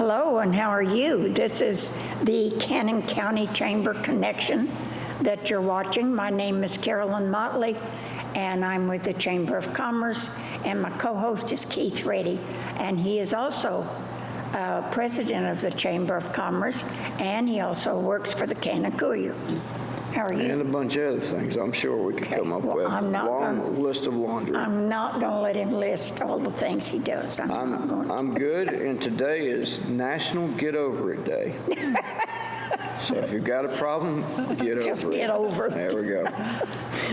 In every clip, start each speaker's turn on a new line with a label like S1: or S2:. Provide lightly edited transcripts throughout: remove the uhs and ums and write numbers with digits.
S1: Hello, and how are you? This is the Cannon County Chamber Connection that you're watching. My name is Carolyn Motley, and I'm with the Chamber of Commerce, and my co-host is Keith Reddy, and he is also president of the Chamber of Commerce, and he also works for the Cannon Courier. How are you?
S2: And a bunch of other things I'm sure we could come up with.
S1: I'm not
S2: long list of laundry.
S1: I'm not going to let him list all the things he does.
S2: I'm good, and today is National Get Over It Day. So if you've got a problem, get over it.
S1: Just get over it.
S2: There we go.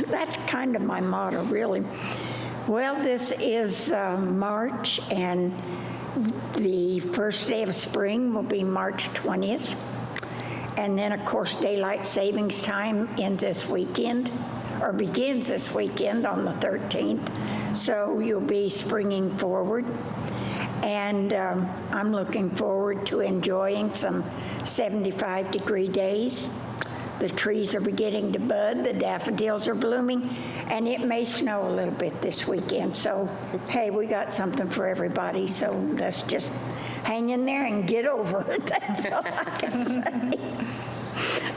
S1: That's kind of my motto, really. Well, this is March, and the first day of spring will be March 20th. And then, of course, daylight savings time ends this weekend, or begins this weekend on the 13th. So you'll be springing forward. And I'm looking forward to enjoying some 75-degree days. The trees are beginning to bud, the daffodils are blooming, and it may snow a little bit this weekend. So, hey, we got something for everybody, so let's just hang in there and get over it. That's all I can say.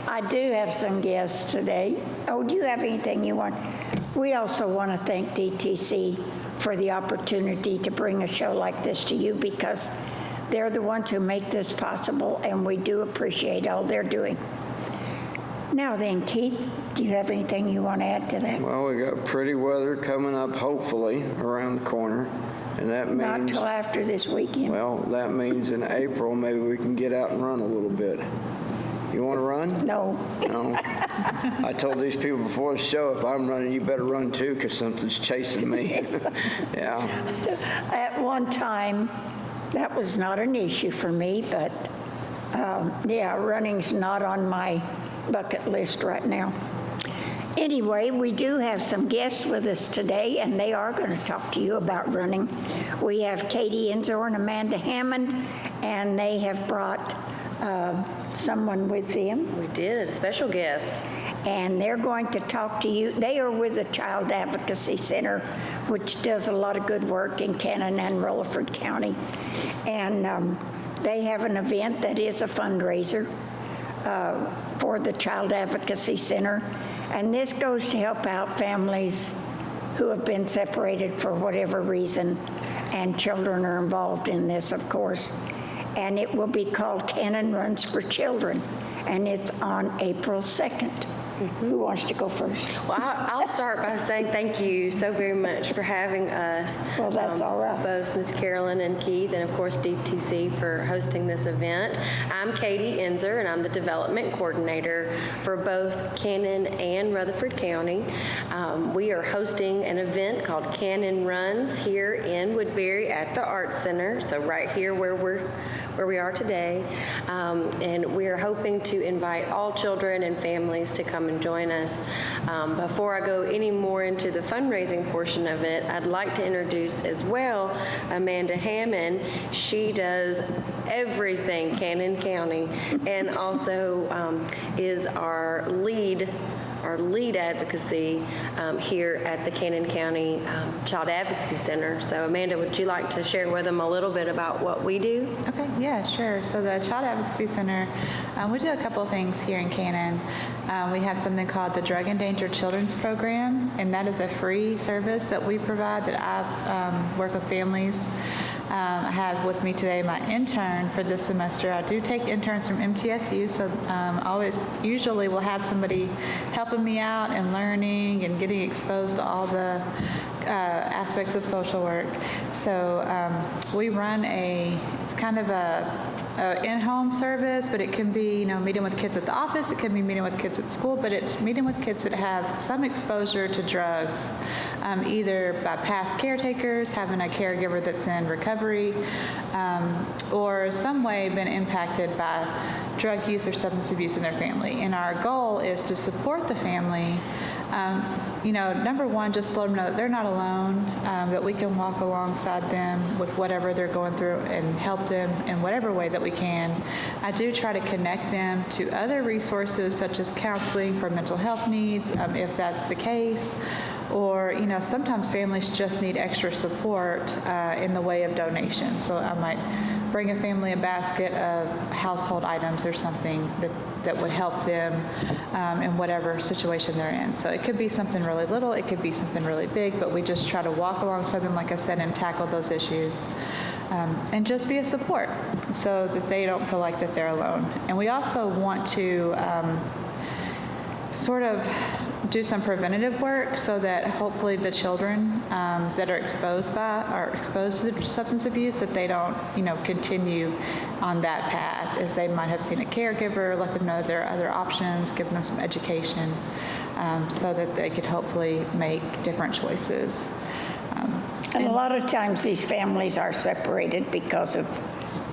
S1: I do have some guests today. Oh, do you have anything you want? We also want to thank DTC for the opportunity to bring a show like this to you, because they're the ones who make this possible, and we do appreciate all they're doing. Now then, Keith, do you have anything you want to add to that?
S2: Well, we got pretty weather coming up, hopefully, around the corner. And that means...
S1: Not till after this weekend.
S2: Well, that means in April, maybe we can get out and run a little bit. You want to run?
S1: No.
S2: No. I told these people before the show, if I'm running, you better run too, because something's chasing me. Yeah.
S1: At one time, that was not an issue for me, but yeah, running's not on my bucket list right now. Anyway, we do have some guests with us today, and they are going to talk to you about running. We have Katie Enzor and Amanda Hammond, and they have brought someone with them.
S3: We did, a special guest.
S1: And they're going to talk to you. They are with the Child Advocacy Center, which does a lot of good work in Cannon and Rutherford County. And they have an event that is a fundraiser for the Child Advocacy Center. And this goes to help out families who have been separated for whatever reason, and children are involved in this, of course. And it will be called Cannon Runs for Children, and it's on April 2nd. Who wants to go first?
S3: Well, I'll start by saying thank you so very much for having us.
S1: Well, that's all right.
S3: Both Ms. Carolyn and Keith, and of course DTC for hosting this event. I'm Katie Enzor, and I'm the development coordinator for both Cannon and Rutherford County. We are hosting an event called Cannon Runs here in Woodbury at the Art Center, so right here where we are today. And we are hoping to invite all children and families to come and join us. Before I go any more into the fundraising portion of it, I'd like to introduce as well Amanda Hammond. She does everything Cannon County, and also is our lead advocacy here at the Cannon County Child Advocacy Center. So Amanda, would you like to share with them a little bit about what we do?
S4: Okay, yeah, sure. So the Child Advocacy Center, we do a couple of things here in Cannon. We have something called the Drug Endangered Children's Program, and that is a free service that we provide that I work with families. I have with me today my intern for this semester. I do take interns from MTSU, so usually we'll have somebody helping me out and learning and getting exposed to all the aspects of social work. So we run it's kind of a in-home service, but it can be, meeting with kids at the office, it can be meeting with kids at school, but it's meeting with kids that have some exposure to drugs, either by past caretakers, having a caregiver that's in recovery, or some way been impacted by drug use or substance abuse in their family. And our goal is to support the family. Number one, just let them know that they're not alone, that we can walk alongside them with whatever they're going through and help them in whatever way that we can. I do try to connect them to other resources such as counseling for mental health needs, if that's the case, or, you know, sometimes families just need extra support in the way of donations. So I might bring a family a basket of household items or something that would help them in whatever situation they're in. So it could be something really little, it could be something really big, but we just try to walk alongside them, like I said, and tackle those issues. And just be a support so that they don't feel like that they're alone. And we also want to sort of do some preventative work so that hopefully the children that are exposed to substance abuse, that they don't, you know, continue on that path, as they might have seen a caregiver, let them know there are other options, give them some education, so that they could hopefully make different choices.
S1: And a lot of times these families are separated because of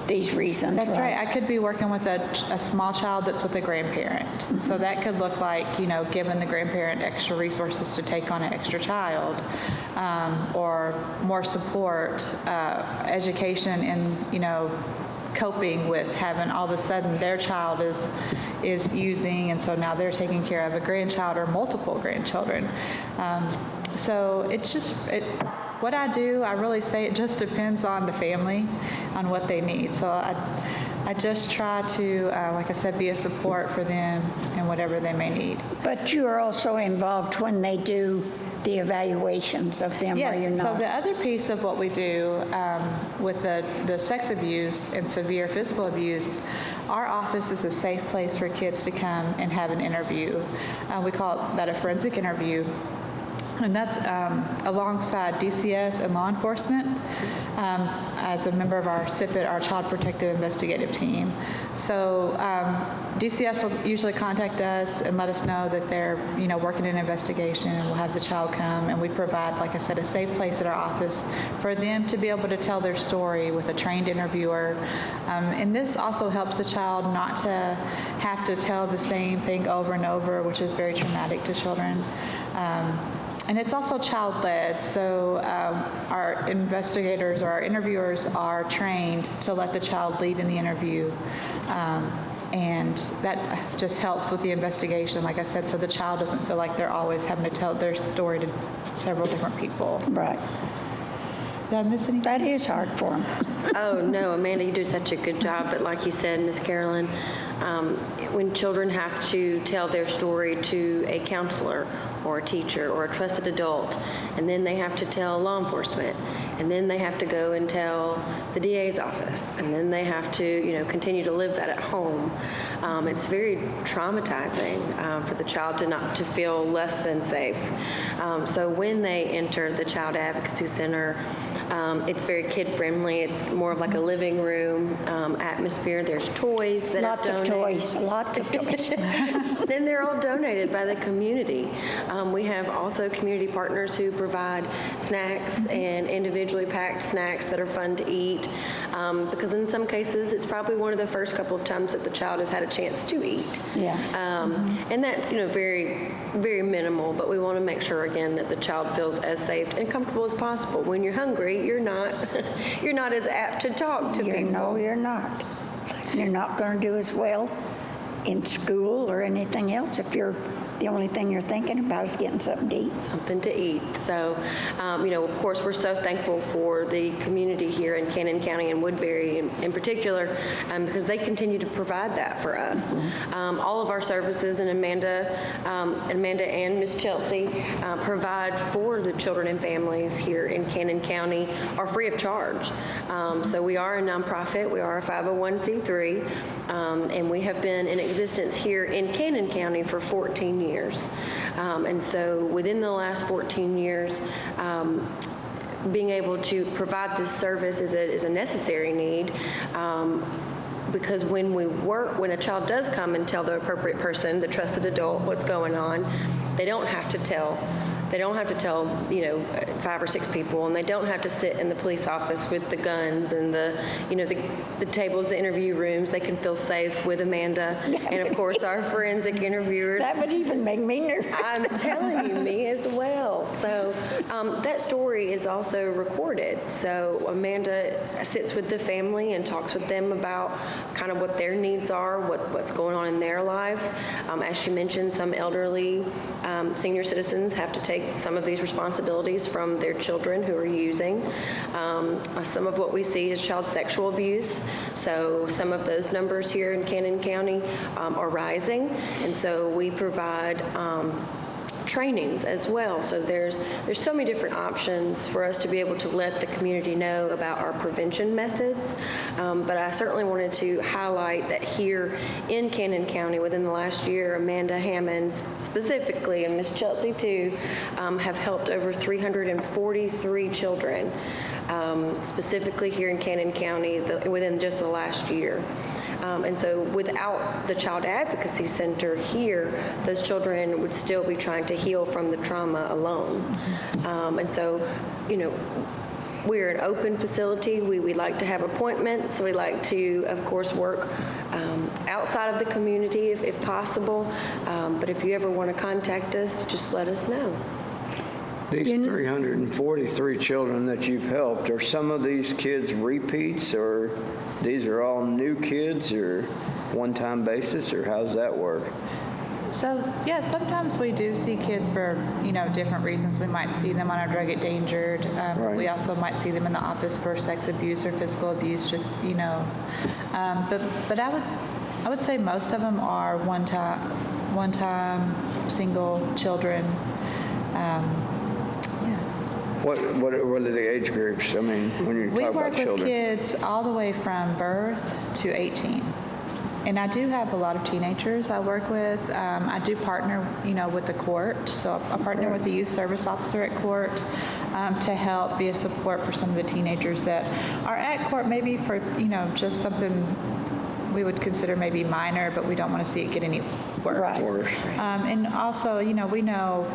S1: these reasons.
S4: That's right. I could be working with a small child that's with a grandparent.
S1: Mm-hmm.
S4: So that could look like, you know, giving the grandparent extra resources to take on an extra child, or more support, education in, you know, coping with having all of a sudden their child is using, and so now they're taking care of a grandchild or multiple grandchildren. So it's just, what I do, I really say it just depends on the family, on what they need. So I just try to, like I said, be a support for them in whatever they may need.
S1: But you are also involved when they do the evaluations of them, are you
S4: Yes, so
S1: not?
S4: the other piece of what we do with the sex abuse and severe physical abuse, our office is a safe place for kids to come and have an interview. We call that a forensic interview. And that's alongside DCS and law enforcement as a member of our CPIT, our Child Protective Investigative Team. So DCS will usually contact us and let us know that they're, you know, working an investigation, and we'll have the child come, and we provide, like I said, a safe place at our office for them to be able to tell their story with a trained interviewer. And this also helps the child not to have to tell the same thing over and over, which is very traumatic to children. And it's also child-led, so our investigators or our interviewers are trained to let the child lead in the interview. And that just helps with the investigation, like I said, so the child doesn't feel like they're always having to tell their story to several different people.
S1: Right.
S4: Did I miss anything?
S1: That is hard for them.
S3: Oh, no, Amanda, you do such a good job. But like you said, Miss Carolyn, when children have to tell their story to a counselor or a teacher or a trusted adult, and then they have to tell law enforcement, and then they have to go and tell the DA's office, and then they have to, you know, continue to live that at home. It's very traumatizing for the child to feel less than safe. So when they enter the Child Advocacy Center, it's very kid-friendly. It's more of like a living room atmosphere. There's toys that are
S1: Lots of
S3: donated.
S1: toys, lots of toys.
S3: Then they're all donated by the community. We have also community partners who provide snacks and individually packed snacks that are fun to eat, because in some cases it's probably one of the first couple of times that the child has had a chance to eat.
S1: Yeah.
S3: And that's, you know, very, very minimal, but we want to make sure again that the child feels as safe and comfortable as possible. When you're hungry, you're not as apt to talk to people.
S1: No, you're not. You're not going to do as well in school or anything else if the only thing you're thinking about is getting something to eat.
S3: Something to eat. So, you know, of course, we're so thankful for the community here in Cannon County and Woodbury in particular, because they continue to provide that for us. All of our services, and Amanda and Miss Chelsea provide for the children and families here in Cannon County are free of charge. So we are a nonprofit. We are a 501c3, and we have been in existence here in Cannon County for 14 years. And so within the last 14 years, being able to provide this service is a necessary need, because when a child does come and tell the appropriate person, the trusted adult, what's going on, they don't have to tell, you know, 5 or 6 people, and they don't have to sit in the police office with the guns and the tables, the interview rooms. They can feel safe with Amanda and, of course, our forensic interviewers.
S1: That would even make me nervous.
S3: I'm telling you, me as well. So that story is also recorded. So Amanda sits with the family and talks with them about kind of what their needs are, what's going on in their life. As she mentioned, some elderly senior citizens have to take take some of these responsibilities from their children who are using. Some of what we see is child sexual abuse. So some of those numbers here in Cannon County are rising. And so we provide trainings as well. So there's so many different options for us to be able to let the community know about our prevention methods. But I certainly wanted to highlight that here in Cannon County within the last year, Amanda Hammond specifically and Miss Chelsea too have helped over 343 children, specifically here in Cannon County within just the last year. And so without the Child Advocacy Center here, those children would still be trying to heal from the trauma alone. And so, we're an open facility. We like to have appointments. We like to, of course, work outside of the community if possible. But if you ever want to contact us, just let us know.
S2: These 343 children that you've helped, are some of these kids repeats, or these are all new kids, or one-time basis, or how does that work?
S4: So, yeah, sometimes we do see kids for, different reasons. We might see them on our drug endangered.
S2: Right.
S4: We also might see them in the office for sex abuse or physical abuse, just, But I would say most of them are one-time single children.
S2: What are the age groups? I mean, when you
S4: We
S2: talk
S4: work
S2: about
S4: with
S2: children.
S4: kids all the way from birth to 18. And I do have a lot of teenagers I work with. I do partner, with the court. So I partner with the youth service officer at court to help be a support for some of the teenagers that are at court, maybe for, just something we would consider maybe minor, but we don't want to see it get any worse.
S1: Right.
S2: Worse.
S4: And also, we know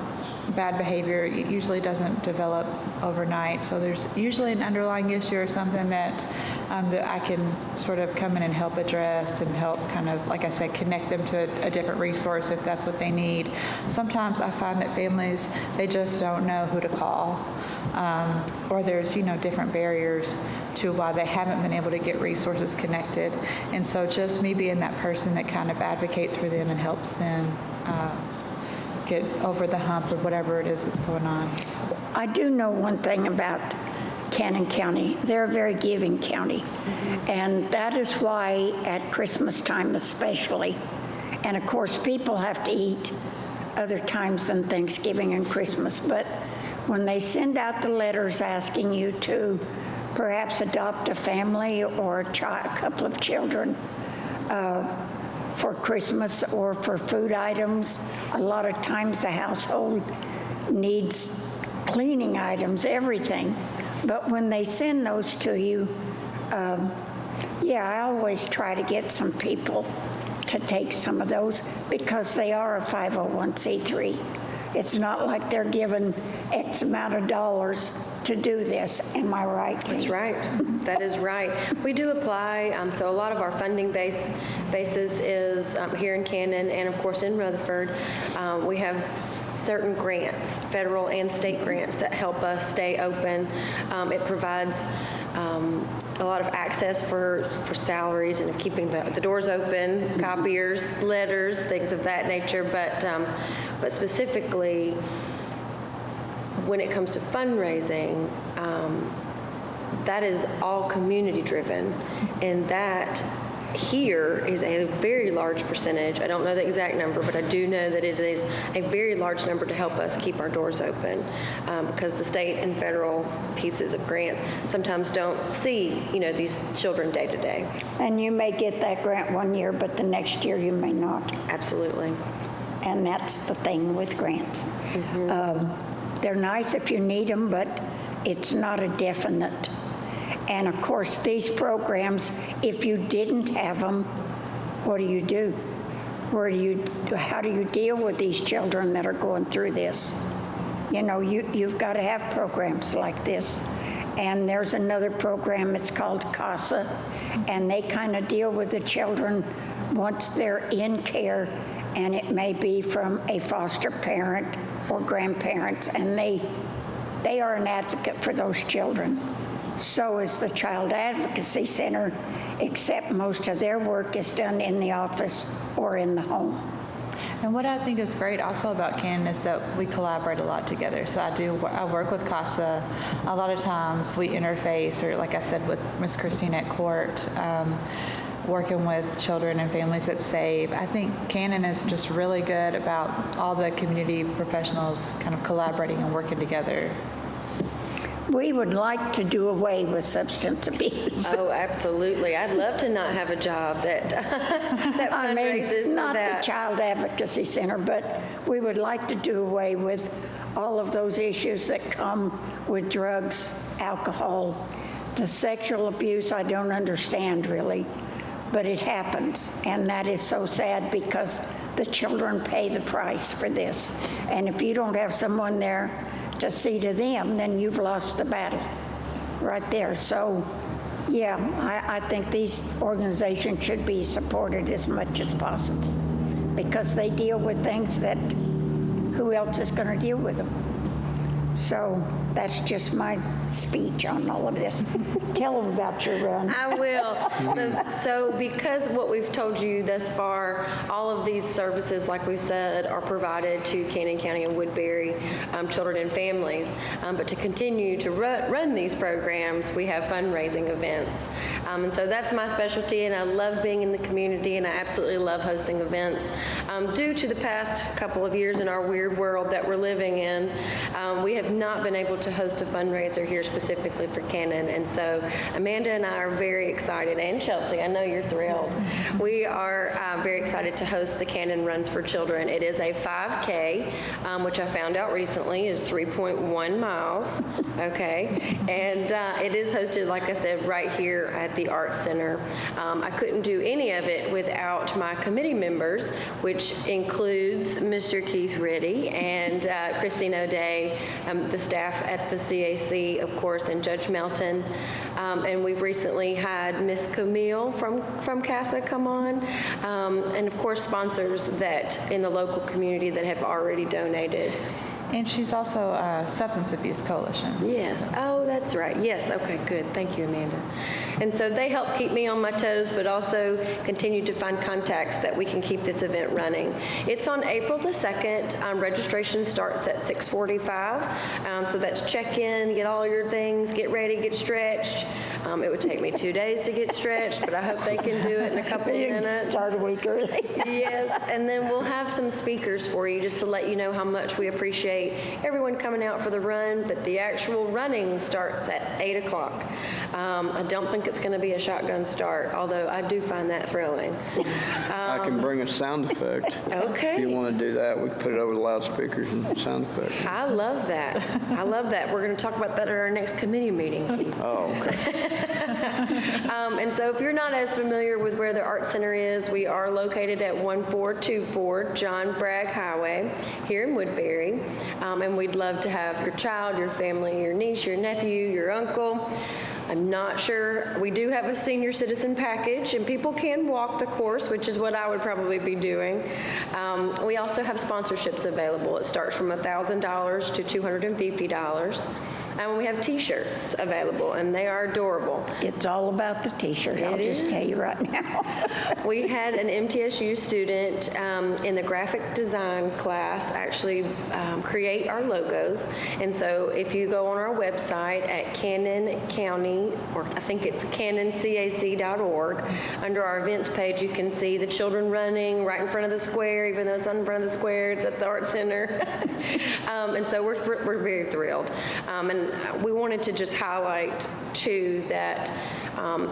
S4: bad behavior usually doesn't develop overnight. So there's usually an underlying issue or something that I can sort of come in and help address and help kind of, like I said, connect them to a different resource if that's what they need. Sometimes I find that families, they just don't know who to call. Or there's, different barriers to why they haven't been able to get resources connected. And so just me being that person that kind of advocates for them and helps them get over the hump of whatever it is that's going on.
S1: I do know one thing about Cannon County. They're a very giving county. And that is why at Christmas time especially, and of course people have to eat other times than Thanksgiving and Christmas, but when they send out the letters asking you to perhaps adopt a family or a couple of children for Christmas or for food items, a lot of times the household needs cleaning items, everything. But when they send those to you, I always try to get some people to take some of those because they are a 501c3. It's not like they're given X amount of dollars to do this. Am I right?
S3: That's right. That is right. We do apply. So a lot of our funding basis is here in Cannon and, of course, in Rutherford. We have certain grants, federal and state grants, that help us stay open. It provides a lot of access for salaries and keeping the doors open, copiers, letters, things of that nature. But specifically, when it comes to fundraising, that is all community driven, and that here is a very large percentage. I don't know the exact number, but I do know that it is a very large number to help us keep our doors open because the state and federal pieces of grants sometimes don't see, these children day to day.
S1: And you may get that grant one year, but the next year you may not.
S3: Absolutely.
S1: And that's the thing with grants. They're nice if you need them, but it's not a definite. And of course, these programs, if you didn't have them, what do you do? How do you deal with these children that are going through this? You've got to have programs like this. And there's another program, it's called CASA, and they kind of deal with the children once they're in care, and it may be from a foster parent or grandparents, and they are an advocate for those children. So is the Child Advocacy Center, except most of their work is done in the office or in the home.
S4: And what I think is great also about Cannon is that we collaborate a lot together. So I work with CASA. A lot of times we interface, or like I said, with Miss Christine at court, working with children and families at SAVE. I think Cannon is just really good about all the community professionals kind of collaborating and working together.
S1: We would like to do away with substance abuse.
S3: Oh, absolutely. I'd love to not have a job that that
S1: I
S3: fundraises
S1: mean,
S3: for
S1: not the
S3: that.
S1: Child Advocacy Center, but we would like to do away with all of those issues that come with drugs, alcohol, the sexual abuse. I don't understand really, but it happens, and that is so sad because the children pay the price for this. And if you don't have someone there to see to them, then you've lost the battle right there. So, yeah, I think these organizations should be supported as much as possible because they deal with things that who else is going to deal with them? So that's just my speech on all of this. Tell them about your run.
S3: I will. So because what we've told you thus far, all of these services, like we've said, are provided to Cannon County and Woodbury children and families. But to continue to run these programs, we have fundraising events. And so that's my specialty, and I love being in the community, and I absolutely love hosting events. Due to the past couple of years in our weird world that we're living in, we have not been able to host a fundraiser here specifically for Cannon. And so Amanda and I are very excited, and Chelsea, I know you're thrilled. We are very excited to host the Cannon Runs for Children. It is a 5K, which I found out recently is 3.1 miles, okay? And it is hosted, like I said, right here at the Arts Center. I couldn't do any of it without my committee members, which includes Mr. Keith Riddy and Christine O'Day, the staff at the CAC, of course, and Judge Melton. And we've recently had Miss Camille from CASA come on, and of course sponsors that in the local community that have already donated.
S4: And she's also a Substance Abuse Coalition.
S3: Yes. Oh, that's right. Yes. Okay, good. Thank you, Amanda. And so they help keep me on my toes, but also continue to find contacts that we can keep this event running. It's on April the 2nd. Registration starts at 6:45. So that's check in, get all your things, get ready, get stretched. It would take me 2 days to get stretched, but I hope they can do it in a couple of minutes.
S1: Start a week early.
S3: Yes, and then we'll have some speakers for you just to let you know how much we appreciate everyone coming out for the run, but the actual running starts at 8 o'clock. I don't think it's going to be a shotgun start, although I do find that thrilling.
S2: I can bring a sound effect.
S3: Okay.
S2: If you want to do that, we can put it over the loudspeakers and sound effects.
S3: I love that. I love that. We're going to talk about that at our next committee meeting, Keith.
S2: Oh, okay.
S3: And so if you're not as familiar with where the Art Center is, we are located at 1424 John Bragg Highway here in Woodbury. And we'd love to have your child, your family, your niece, your nephew, your uncle. I'm not sure. We do have a senior citizen package, and people can walk the course, which is what I would probably be doing. We also have sponsorships available. It starts from $1,000 to $250. And we have T-shirts available, and they are adorable.
S1: It's all about the T-shirt, I'll just tell you right now.
S3: We had an MTSU student in the graphic design class actually create our logos. And so if you go on our website at Cannon County, or I think it's cannoncac.org, under our events page, you can see the children running right in front of the square, even though it's not in front of the square, it's at the Art Center. And so we're very thrilled. And we wanted to just highlight, too, that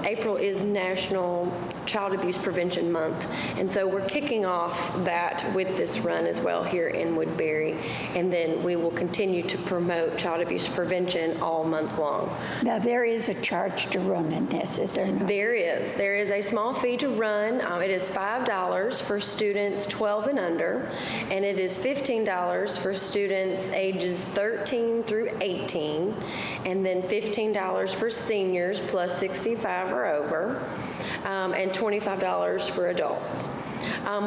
S3: April is National Child Abuse Prevention Month, and so we're kicking off that with this run as well here in Woodbury, and then we will continue to promote child abuse prevention all month long.
S1: Now, there is a charge to run in this, is there not?
S3: There is a small fee to run. It is $5 for students 12 and under, and it is $15 for students ages 13 through 18, and then $15 for seniors plus 65 or over, and $25 for adults.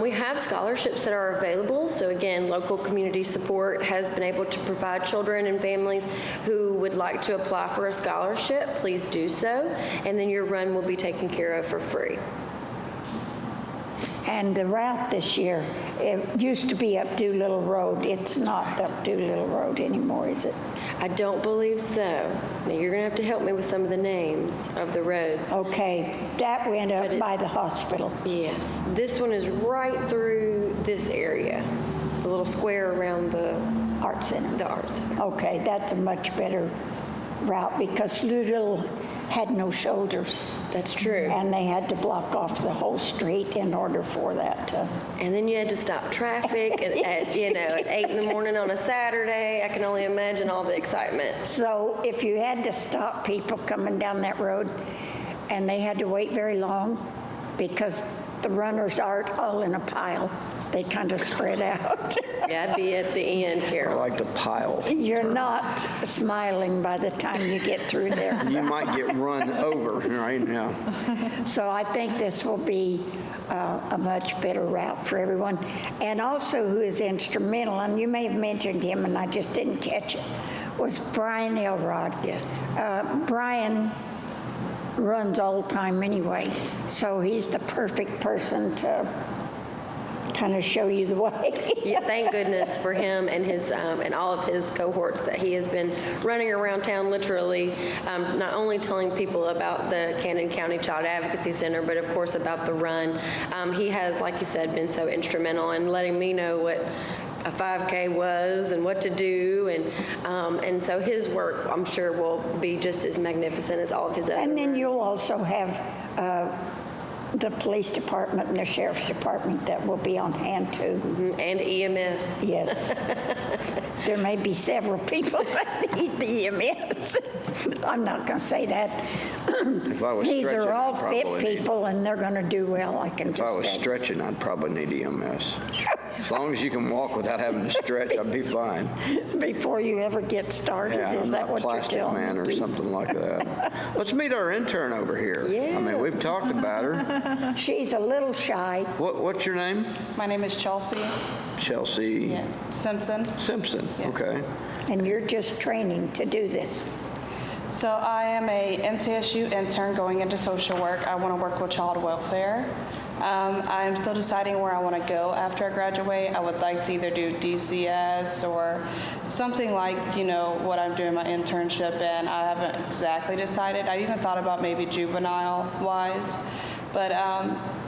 S3: We have scholarships that are available. So again, local community support has been able to provide children and families who would like to apply for a scholarship. Please do so, and then your run will be taken care of for free.
S1: And the route this year, it used to be up Doolittle Road. It's not up Doolittle Road anymore, is it?
S3: I don't believe so. Now, you're going to have to help me with some of the names of the roads.
S1: Okay, that went up
S3: But
S1: by the hospital.
S3: Yes, this one is right through this area, the little square around the
S1: Art Center.
S3: arts.
S1: Okay, that's a much better route because Doolittle had no shoulders.
S3: That's true.
S1: And they had to block off the whole street in order for that to.
S3: And then you had to stop traffic at 8 in the morning on a Saturday. I can only imagine all the excitement.
S1: So if you had to stop people coming down that road and they had to wait very long because the runners aren't all in a pile, they kind of spread out.
S3: Yeah, I'd be at the end,
S2: I
S3: Carol.
S2: like the pile.
S1: You're not smiling by the time you get through there.
S2: You might get run over right now.
S1: So I think this will be a much better route for everyone. And also who is instrumental, and you may have mentioned him and I just didn't catch it, was Brian Elrod.
S3: Yes.
S1: Brian runs all the time anyway, so he's the perfect person to kind of show you the way.
S3: Yeah, thank goodness for him and his and all of his cohorts that he has been running around town literally, not only telling people about the Cannon County Child Advocacy Center, but of course about the run. He has, like you said, been so instrumental in letting me know what a 5K was and what to do, and so his work, I'm sure, will be just as magnificent as all of his other.
S1: And then
S3: runs.
S1: you'll also have the police department and the sheriff's department that will be on hand too.
S3: And EMS.
S1: Yes. There may be several people that need the EMS. I'm not going to say that.
S2: If I was
S1: These
S2: stretching,
S1: are all
S2: I'd probably
S1: fit
S2: need-
S1: people and they're going to do well, I can
S2: If I
S1: just
S2: was
S1: say.
S2: stretching, I'd probably need EMS. As long as you can walk without having to stretch, I'd be fine.
S1: Before you ever get started,
S2: Yeah,
S1: is
S2: I'm
S1: that
S2: not
S1: what you're
S2: Plastic
S1: telling
S2: Man or
S1: me?
S2: something like that. Let's meet our intern over here. I mean, we've talked about her.
S1: She's a little shy.
S2: What's your name?
S5: My name is Chelsea
S2: Chelsea
S5: Simpson.
S2: Simpson.
S5: Yes.
S2: Okay.
S1: And you're just training to do this.
S5: So I am a MTSU intern going into social work. I want to work with child welfare. I'm still deciding where I want to go after I graduate. I would like to either do DCS or something like, what I'm doing my internship in. I haven't exactly decided. I've even thought about maybe juvenile-wise. But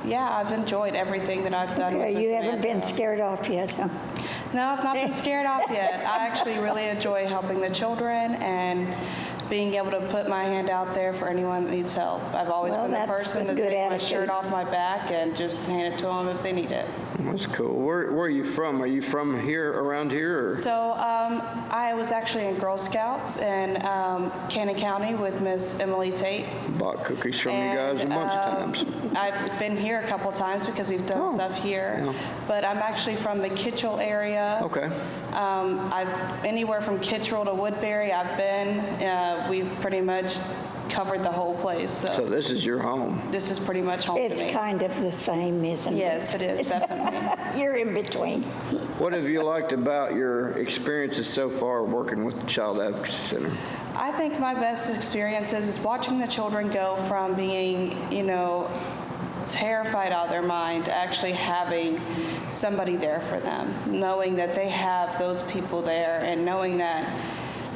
S5: yeah, I've enjoyed everything that I've done with Miss
S1: You haven't been
S5: Amanda.
S1: scared off yet, huh?
S5: No, I've not been scared off yet. I actually really enjoy helping the children and being able to put my hand out there for anyone that needs help. I've always
S1: Well,
S5: been the
S1: that's
S5: person
S1: a
S5: to
S1: good
S5: take my
S1: attitude.
S5: shirt off my back and just hand it to them if they need it.
S2: That's cool. Where are you from? Are you from here, around here, or?
S5: So I was actually in Girl Scouts in Cannon County with Miss Emily Tate.
S2: Bought cookies from you guys a bunch of times.
S5: I've been here a couple times because we've done stuff here.
S2: yeah.
S5: But I'm actually from the Kitchell area.
S2: Okay.
S5: I've anywhere from Kittrell to Woodbury. I've been. We've pretty much covered the whole place. So,
S2: So this is your home.
S5: this is pretty much home
S1: It's
S5: to me.
S1: kind of the same, isn't it?
S5: Yes, it is definitely.
S1: You're in between.
S2: What have you liked about your experiences so far working with the Child Advocacy Center?
S5: I think my best experiences is watching the children go from being, terrified out of their mind to actually having somebody there for them, knowing that they have those people there and knowing that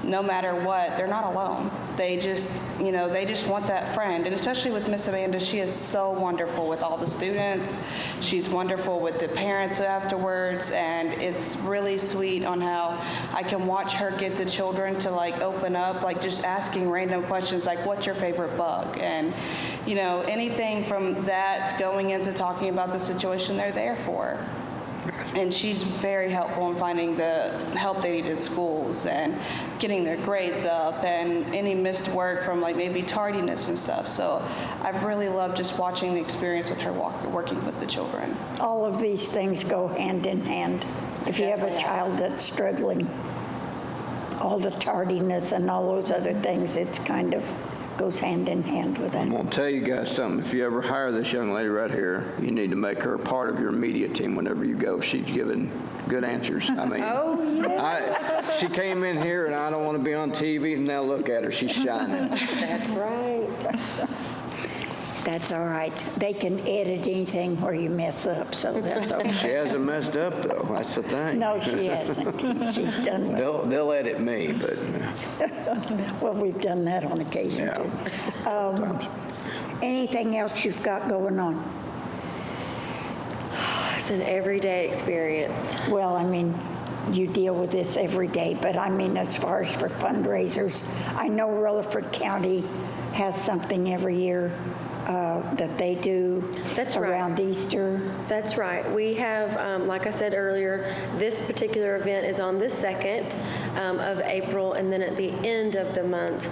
S5: no matter what, they're not alone. They just, they just want that friend. And especially with Miss Amanda, she is so wonderful with all the students. She's wonderful with the parents afterwards. And it's really sweet on how I can watch her get the children to open up, just asking random questions like, what's your favorite bug? And, anything from that going into talking about the situation they're there for. And she's very helpful in finding the help they need in schools and getting their grades up and any missed work from maybe tardiness and stuff. So I've really loved just watching the experience with her working with the children.
S1: All of these things go hand in hand. If you have a
S5: Definitely.
S1: child that's struggling, all the tardiness and all those other things, it's kind of goes hand in hand with that.
S2: I'm going to tell you guys something. If you ever hire this young lady right here, you need to make her part of your media team whenever you go. She's given good answers. I mean, she came in here and I don't want to be on TV, and now look at her. She's shining.
S3: That's right.
S1: That's all right. They can edit anything where you mess up, so that's okay.
S2: She hasn't messed up, though. That's the thing.
S1: No, she hasn't. She's done well.
S2: They'll edit me, but
S1: Well, we've done that on occasion,
S2: yeah.
S1: too.
S2: Sometimes.
S1: Anything else you've got going on?
S3: It's an everyday experience.
S1: Well, I mean, you deal with this every day, but I mean, as far as for fundraisers, I know Rutherford County has something every year that they do
S3: That's right.
S1: around Easter.
S3: That's right. We have, like I said earlier, this particular event is on the 2nd of April, and then at the end of the month,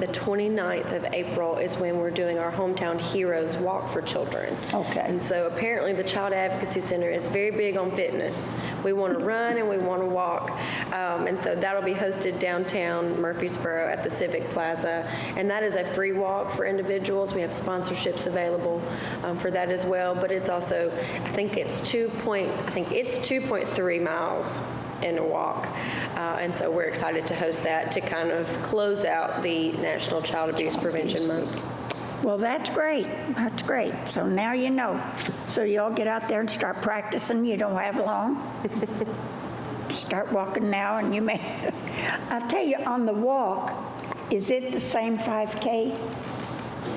S3: the 29th of April is when we're doing our Hometown Heroes Walk for Children.
S1: Okay.
S3: And so apparently the Child Advocacy Center is very big on fitness. We want to run and we want to walk. And so that'll be hosted downtown Murfreesboro at the Civic Plaza. And that is a free walk for individuals. We have sponsorships available for that as well. But it's also, I think it's 2.3 miles in a walk. And so we're excited to host that to kind of close out the National Child Abuse Prevention Month.
S1: Well, that's great. That's great. So now you know. So you all get out there and start practicing. You don't have long. Start walking now, and you may. I'll tell you, on the walk, is it the same 5K?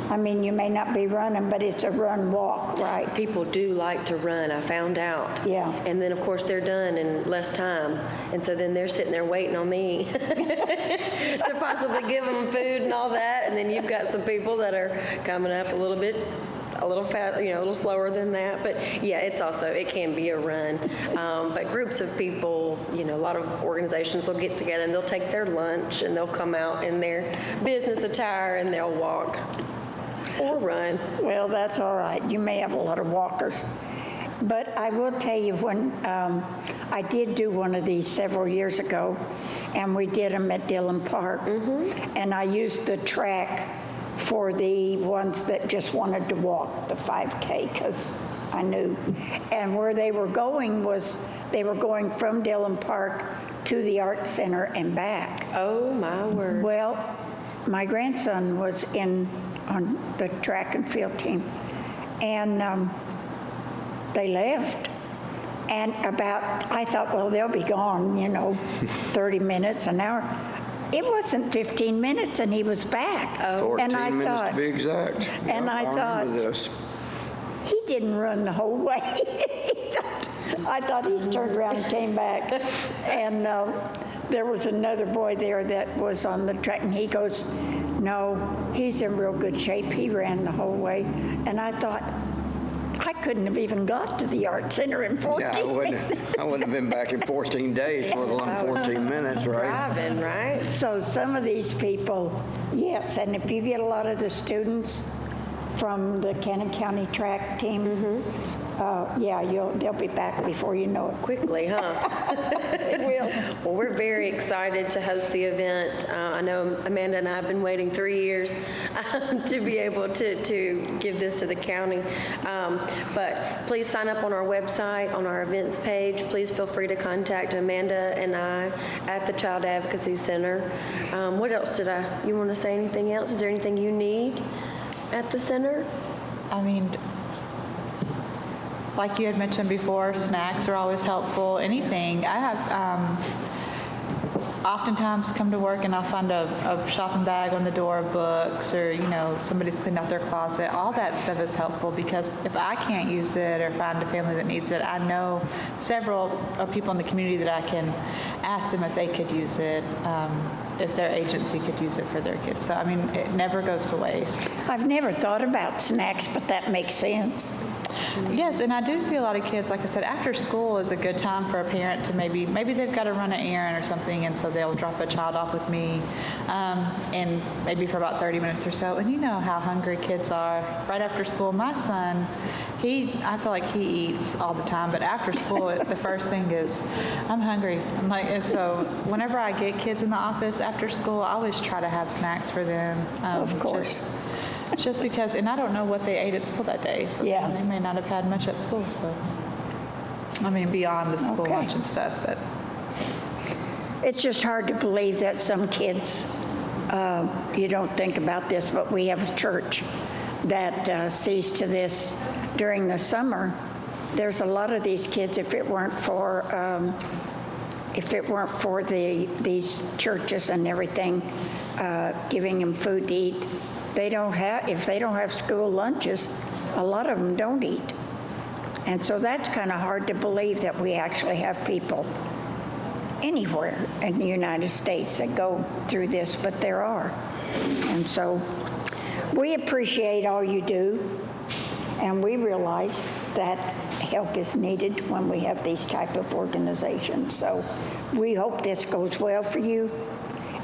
S1: I mean, you may not be running, but it's a run-walk, right?
S3: People do like to run, I found out.
S1: Yeah.
S3: And then, of course, they're done in less time. And so then they're sitting there waiting on me to possibly give them food and all that. And then you've got some people that are coming up a little fast, a little slower than that. But yeah, it can be a run. But groups of people, a lot of organizations will get together and they'll take their lunch and they'll come out in their business attire and they'll walk or run.
S1: Well, that's all right. You may have a lot of walkers. But I will tell you, when I did do one of these several years ago, and we did them at Dillon Park, and I used the track for the ones that just wanted to walk the 5K, because I knew. And where they were going was, they were going from Dillon Park to the Art Center and back.
S3: Oh, my word.
S1: Well, my grandson was on the track and field team, and they left. And I thought, well, they'll be gone, 30 minutes, an hour. It wasn't 15 minutes, and he was back.
S2: 14
S1: and I
S2: minutes
S1: thought,
S2: to be exact.
S1: and I
S2: remember
S1: thought-
S2: this.
S1: he didn't run the whole way. I thought he's turned around and came back. And there was another boy there that was on the track, and he goes, no, he's in real good shape. He ran the whole way. And I thought, I couldn't have even got to the Art Center in 14
S2: Yeah, I wouldn't have been back in 14 days, let alone 14 minutes, right?
S3: Driving, right?
S1: So some of these people, yes, and if you get a lot of the students from the Cannon County track team, they'll be back before you know it.
S3: Quickly, huh?
S1: They will.
S3: Well, we're very excited to host the event. I know Amanda and I have been waiting 3 years to be able to give this to the county. But please sign up on our website, on our events page. Please feel free to contact Amanda and I at the Child Advocacy Center. What else you want to say anything else? Is there anything you need at the center?
S4: I mean, like you had mentioned before, snacks are always helpful. Anything. I have oftentimes come to work and I'll find a shopping bag on the door of books, or somebody's cleaned out their closet. All that stuff is helpful, because if I can't use it or find a family that needs it, I know several people in the community that I can ask them if they could use it, if their agency could use it for their kids. So I mean, it never goes to waste.
S1: I've never thought about snacks, but that makes sense.
S4: Yes, and I do see a lot of kids, like I said, after school is a good time for a parent to maybe they've got to run an errand or something, and so they'll drop a child off with me, and maybe for about 30 minutes or so. And you know how hungry kids are right after school. My son, I feel like he eats all the time, but after school, the first thing is, I'm hungry. I'm like, and so whenever I get kids in the office after school, I always try to have snacks for them.
S1: Of course.
S4: Just because, and I don't know what they ate at school that day, so
S1: Yeah.
S4: they may not have had much at school, so. I mean, beyond the school
S1: Okay.
S4: lunch and stuff, but.
S1: It's just hard to believe that some kids, you don't think about this, but we have a church that sees to this during the summer. There's a lot of these kids, if it weren't for these churches and everything, giving them food to eat, if they don't have school lunches, a lot of them don't eat. And so that's kind of hard to believe that we actually have people anywhere in the United States that go through this, but there are. And so we appreciate all you do, and we realize that help is needed when we have these type of organizations. So we hope this goes well for you,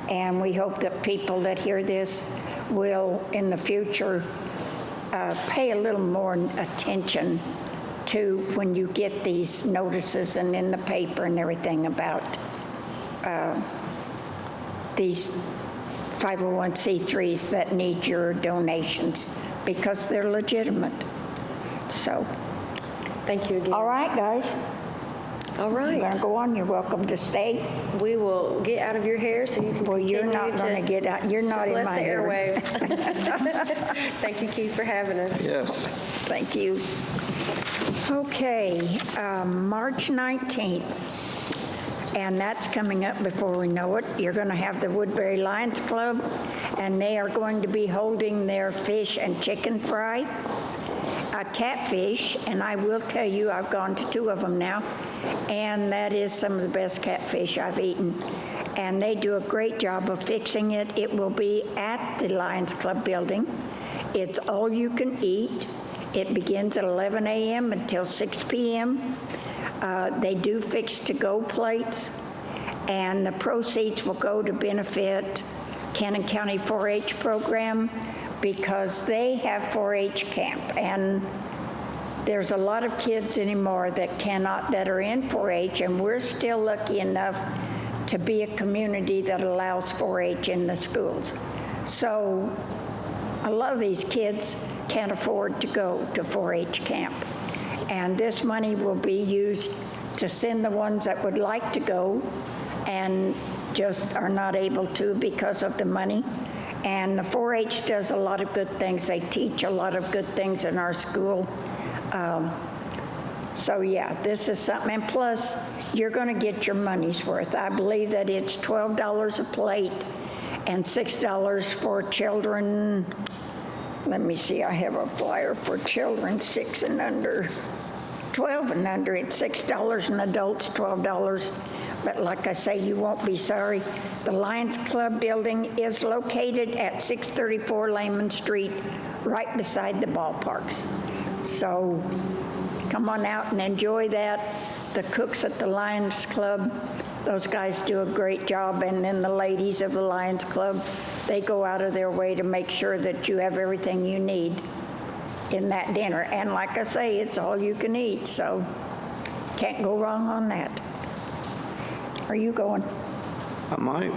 S1: and we hope that people that hear this will, in the future, pay a little more attention to when you get these notices and in the paper and everything about these 501c3s that need your donations, because they're legitimate. So,
S3: Thank you again.
S1: all right, guys,
S3: All
S1: I'm
S3: right.
S1: gonna go on. You're welcome to stay.
S3: We will get out of your hair so you can
S1: Well, you're
S3: continue
S1: not gonna get out. You're not in
S3: bless
S1: my
S3: the
S1: hair.
S3: airwaves. Thank you, Keith, for having us.
S2: Yes.
S1: Thank you. Okay, March 19th, and that's coming up before we know it. You're going to have the Woodbury Lions Club, and they are going to be holding their fish and chicken fry, a catfish, and I will tell you, I've gone to 2 of them now, and that is some of the best catfish I've eaten. And they do a great job of fixing it. It will be at the Lions Club building. It's all you can eat. It begins at 11 a.m. until 6 p.m. They do fix to-go plates, and the proceeds will go to benefit Cannon County 4-H program, because they have 4-H camp, and there's a lot of kids anymore that are in 4-H, and we're still lucky enough to be a community that allows 4-H in the schools. So a lot of these kids can't afford to go to 4-H camp. And this money will be used to send the ones that would like to go and just are not able to because of the money. And the 4-H does a lot of good things. They teach a lot of good things in our school. So yeah, this is something. And plus, you're going to get your money's worth. I believe that it's $12 a plate and $6 for children. Let me see, I have a flyer for children 6 and under. 12 and under, it's $6, and adults $12. But like I say, you won't be sorry. The Lions Club building is located at 634 Lehman Street, right beside the ballparks. So come on out and enjoy that. The cooks at the Lions Club, those guys do a great job, and then the ladies of the Lions Club, they go out of their way to make sure that you have everything you need in that dinner. And like I say, it's all you can eat, so can't go wrong on that. Are you going?
S2: I might.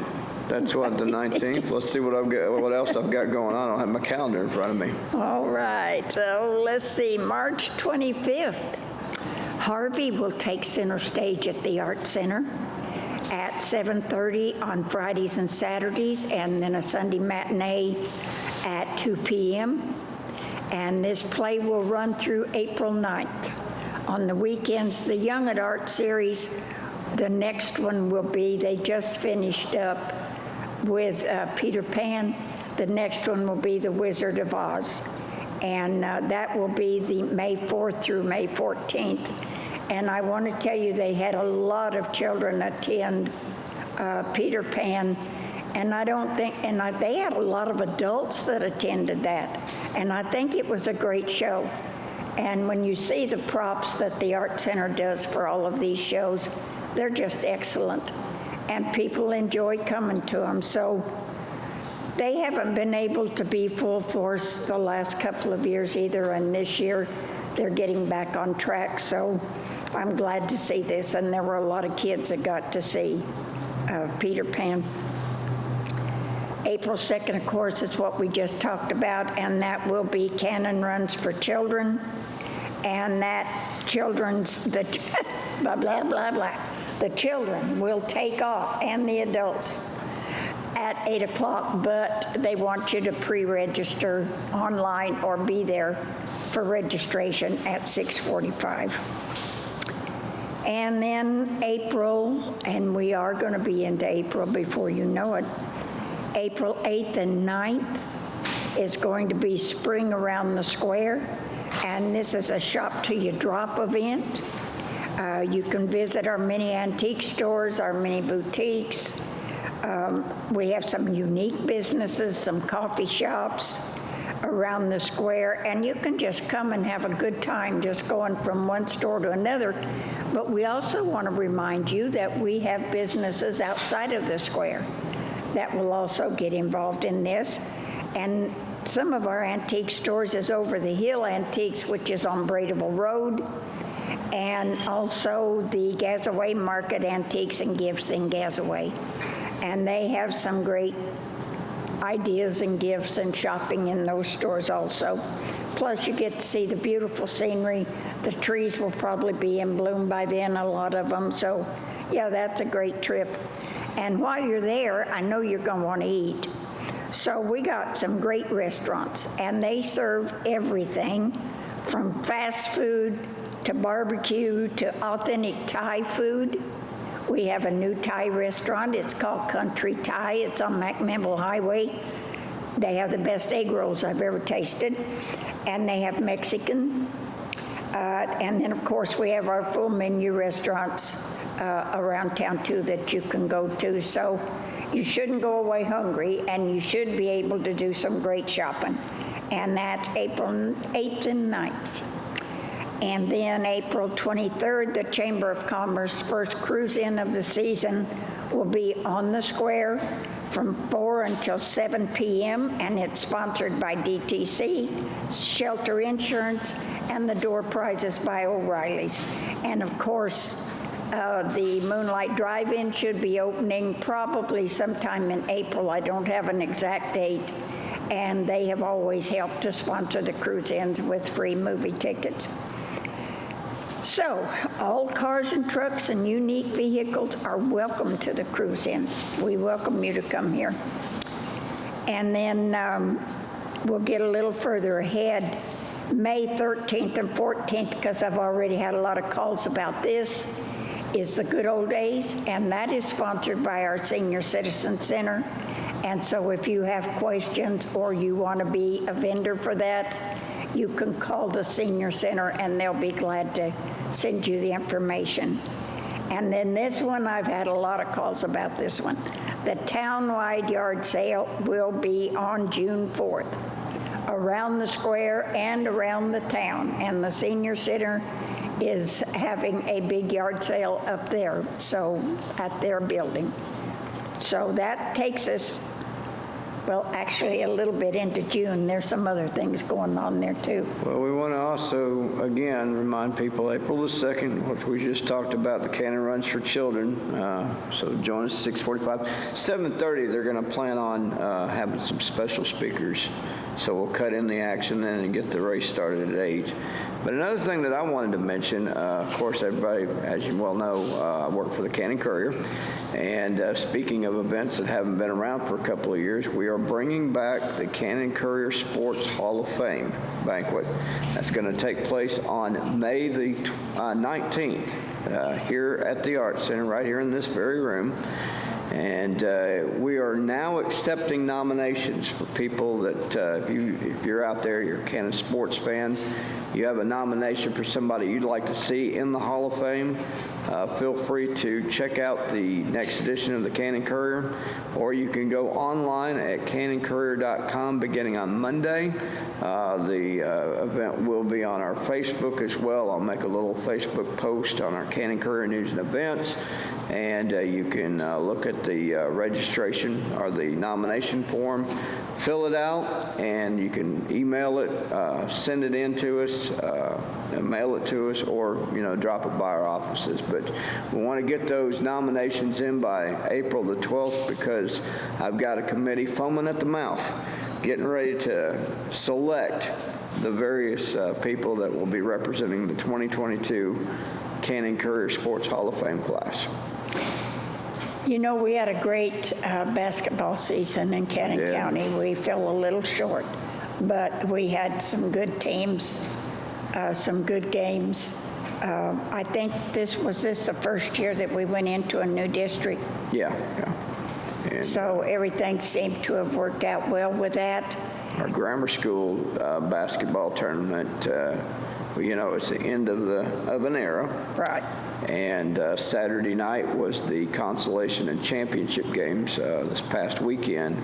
S2: That's what, the 19th? Let's see what else I've got going on. I don't have my calendar in front of me.
S1: All right, so let's see, March 25th. Harvey will take center stage at the Art Center at 7:30 on Fridays and Saturdays, and then a Sunday matinee at 2 p.m. And this play will run through April 9th. On the weekends, the Young at Art series, the next one will be, they just finished up with Peter Pan. The next one will be The Wizard of Oz. And that will be the May 4th through May 14th. And I want to tell you, they had a lot of children attend Peter Pan. And I don't think, they had a lot of adults that attended that. And I think it was a great show. And when you see the props that the Art Center does for all of these shows, they're just excellent. And people enjoy coming to them. So they haven't been able to be full force the last couple of years either. And this year, they're getting back on track. So I'm glad to see this. And there were a lot of kids that got to see Peter Pan. April 2nd, of course, is what we just talked about, and that will be Cannon Runs for Children, and that children's, the blah, blah, blah, blah. The children will take off, and the adults, at at 8 o'clock, but they want you to pre-register online or be there for registration at 6:45. And then April, and we are going to be into April before you know it, April 8th and 9th is going to be Spring Around the Square, and this is a shop till you drop event. You can visit our mini antique stores, our mini boutiques. We have some unique businesses, some coffee shops around the square, and you can just come and have a good time just going from one store to another. But we also want to remind you that we have businesses outside of the square that will also get involved in this. And some of our antique stores is Over the Hill Antiques, which is on Bradeville Road, and also the Gazaway Market Antiques and Gifts in Gazaway. And they have some great ideas and gifts and shopping in those stores also. Plus you get to see the beautiful scenery. The trees will probably be in bloom by then, a lot of them. So yeah, that's a great trip. And while you're there, I know you're going to want to eat. So we got some great restaurants, and they serve everything from fast food to barbecue to authentic Thai food. We have a new Thai restaurant. It's called Country Thai. It's on McMinnville Highway. They have the best egg rolls I've ever tasted. And they have Mexican. And then, of course, we have our full menu restaurants around town, too, that you can go to. So you shouldn't go away hungry, and you should be able to do some great shopping. And that's April 8th and 9th. And then April 23rd, the Chamber of Commerce first cruise-in of the season will be on the square from 4 until 7 p.m., and it's sponsored by DTC, Shelter Insurance, and the door prizes by O'Reilly's. And of course, the Moonlight Drive-In should be opening probably sometime in April. I don't have an exact date. And they have always helped to sponsor the cruise-ins with free movie tickets. So, all cars and trucks and unique vehicles are welcome to the cruise-ins. We welcome you to come here. And then we'll get a little further ahead, May 13th and 14th, because I've already had a lot of calls about this, is the Good Old Days, and that is sponsored by our Senior Citizen Center. And so if you have questions or you want to be a vendor for that, you can call the Senior Center and they'll be glad to send you the information. And then this one, I've had a lot of calls about this one. The townwide yard sale will be on June 4th, around the square and around the town. And the Senior Center is having a big yard sale up there, so at their building. So that takes us, well, actually a little bit into June. There's some other things going on there too.
S2: Well, we want to also, again, remind people, April the 2nd, which we just talked about, the Cannon Runs for Children. So join us at 6:45. 7:30, they're going to plan on having some special speakers. So we'll cut in the action then and get the race started at 8. But another thing that I wanted to mention, of course, everybody, as you well know, I work for the Cannon Courier. And speaking of events that haven't been around for a couple of years, we are bringing back the Cannon Courier Sports Hall of Fame banquet. That's going to take place on May the 19th here at the Arts Center, right here in this very room. And we are now accepting nominations for people that, if you're out there, you're a Cannon sports fan, you have a nomination for somebody you'd like to see in the Hall of Fame, feel free to check out the next edition of the Cannon Courier, or you can go online at cannoncourier.com beginning on Monday. The event will be on our Facebook as well. I'll make a little Facebook post on our Cannon Courier News and Events, and you can look at the registration or the nomination form, fill it out, and you can email it, send it in to us, and mail it to us, or drop it by our offices. But we want to get those nominations in by April the 12th, because I've got a committee foaming at the mouth, getting ready to select the various people that will be representing the 2022 Cannon Courier Sports Hall of Fame class.
S1: You know, we had a great basketball season in Cannon
S2: Yeah.
S1: County. We fell a little short, but we had some good teams, some good games. I think this the first year that we went into a new district,
S2: Yeah. And
S1: so everything seemed to have worked out well with that.
S2: our grammar school basketball tournament, well, you know, it's the end of an era.
S1: Right.
S2: And Saturday night was the consolation and championship games this past weekend.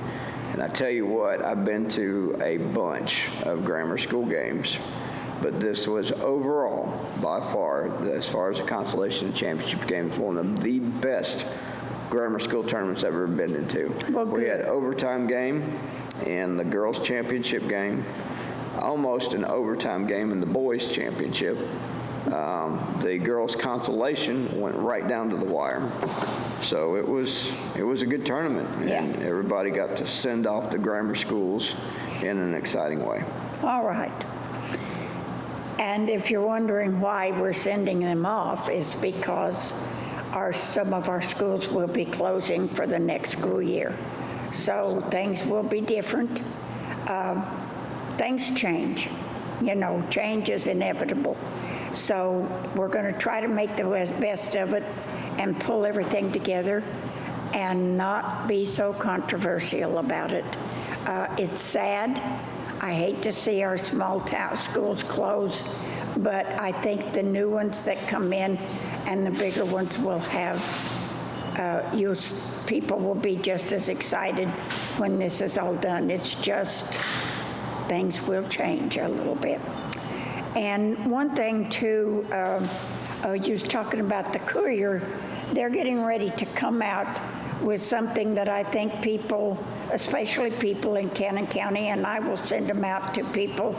S2: And I tell you what, I've been to a bunch of grammar school games, but this was overall, by far, as far as the consolation and championship games, one of the best grammar school tournaments I've ever been into.
S1: Well,
S2: we
S1: good.
S2: had overtime game and the girls' championship game, almost an overtime game in the boys' championship. The girls' consolation went right down to the wire. So it was a good tournament, and
S1: Yeah.
S2: everybody got to send off the grammar schools in an exciting way.
S1: All right. And if you're wondering why we're sending them off, is because some of our schools will be closing for the next school year. So things will be different. Things change. You know, change is inevitable. So we're going to try to make the best of it and pull everything together and not be so controversial about it. It's sad. I hate to see our small town schools close, but I think the new ones that come in and the bigger ones will have, people will be just as excited when this is all done. It's just, things will change a little bit. And one thing too, you was talking about the Courier, they're getting ready to come out with something that I think people, especially people in Cannon County, and I will send them out to people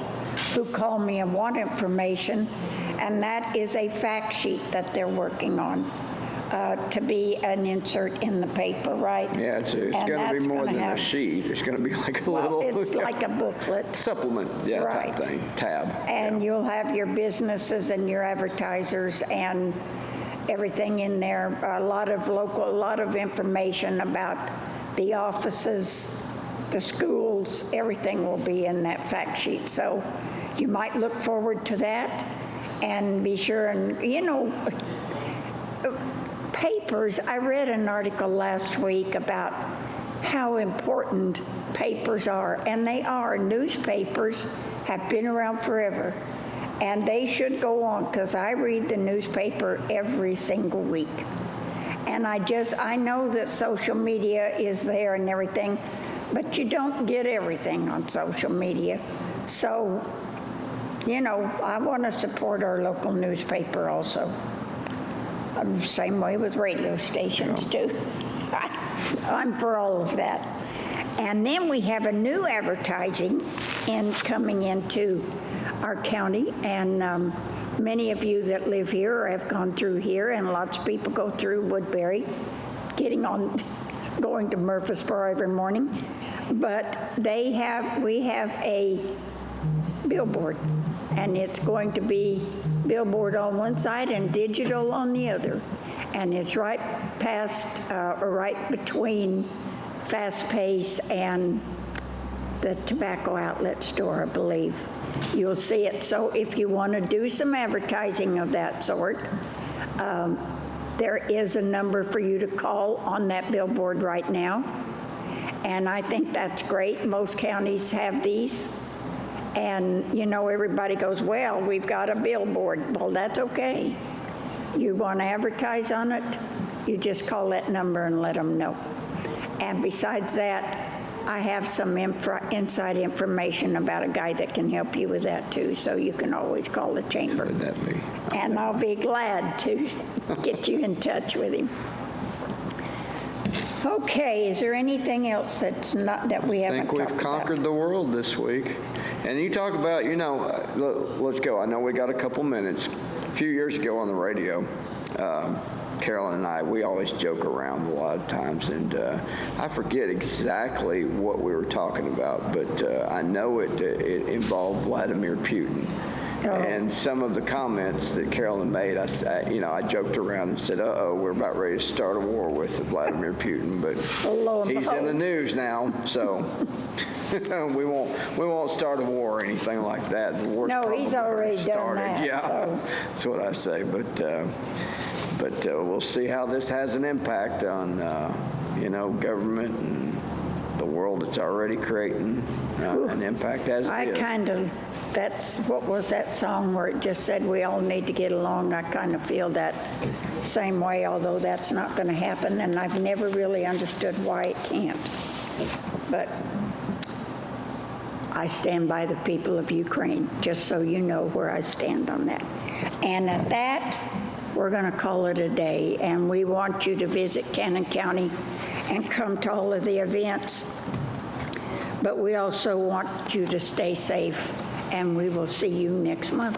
S1: who call me and want information, and that is a fact sheet that they're working on to be an insert in the paper, right?
S2: Yeah, it's
S1: And
S2: going to
S1: that's
S2: be more
S1: gonna
S2: than a
S1: have-
S2: sheet. It's going to be like a
S1: Well,
S2: little
S1: it's like a booklet.
S2: supplement, yeah,
S1: Right.
S2: type thing, tab.
S1: And you'll have your businesses and your advertisers and everything in there, a lot of information about the offices, the schools, everything will be in that fact sheet. So you might look forward to that and be sure, and you know, papers, I read an article last week about how important papers are, and they are. Newspapers have been around forever, and they should go on, because I read the newspaper every single week. And I know that social media is there and everything, but you don't get everything on social media. So, you know, I want to support our local newspaper also. Same way with radio stations too. I'm for all of that. And then we have a new advertising coming into our county, and many of you that live here or have gone through here, and lots of people go through Woodbury, going to Murfreesboro every morning. But we have a billboard, and it's going to be billboard on one side and digital on the other. And it's right between Fast Pace and the tobacco outlet store, I believe. You'll see it. So if you want to do some advertising of that sort, there is a number for you to call on that billboard right now. And I think that's great. Most counties have these. And, you know, everybody goes, well, we've got a billboard. Well, that's okay. You want to advertise on it, you just call that number and let them know. And besides that, I have some inside information about a guy that can help you with that too, so you can always call the chamber.
S2: Would that be?
S1: And I'll be glad to get you in touch with him. Okay, is there anything else that we
S2: I
S1: haven't
S2: think
S1: talked
S2: we've
S1: about?
S2: conquered the world this week. And you talk about, you know, let's go. I know we got a couple minutes. A few years ago on the radio, Carolyn and I, we always joke around a lot of times, and I forget exactly what we were talking about, but I know it involved Vladimir Putin. And some of the comments that Carolyn made, I joked around and said, "Uh-oh, we're about ready to start a war with Vladimir Putin," but
S1: Lo and
S2: he's in the
S1: behold.
S2: news now, so we won't start a war or anything like that. The war's
S1: No, he's
S2: probably
S1: already done
S2: started.
S1: that,
S2: Yeah,
S1: so.
S2: that's what I say. But we'll see how this has an impact on government and the world. It's already creating an impact as it is.
S1: What was that song where it just said we all need to get along? I kind of feel that same way, although that's not going to happen, and I've never really understood why it can't. But I stand by the people of Ukraine, just so you know where I stand on that. And at that, we're going to call it a day, and we want you to visit Cannon County and come to all of the events. But we also want you to stay safe, and we will see you next month.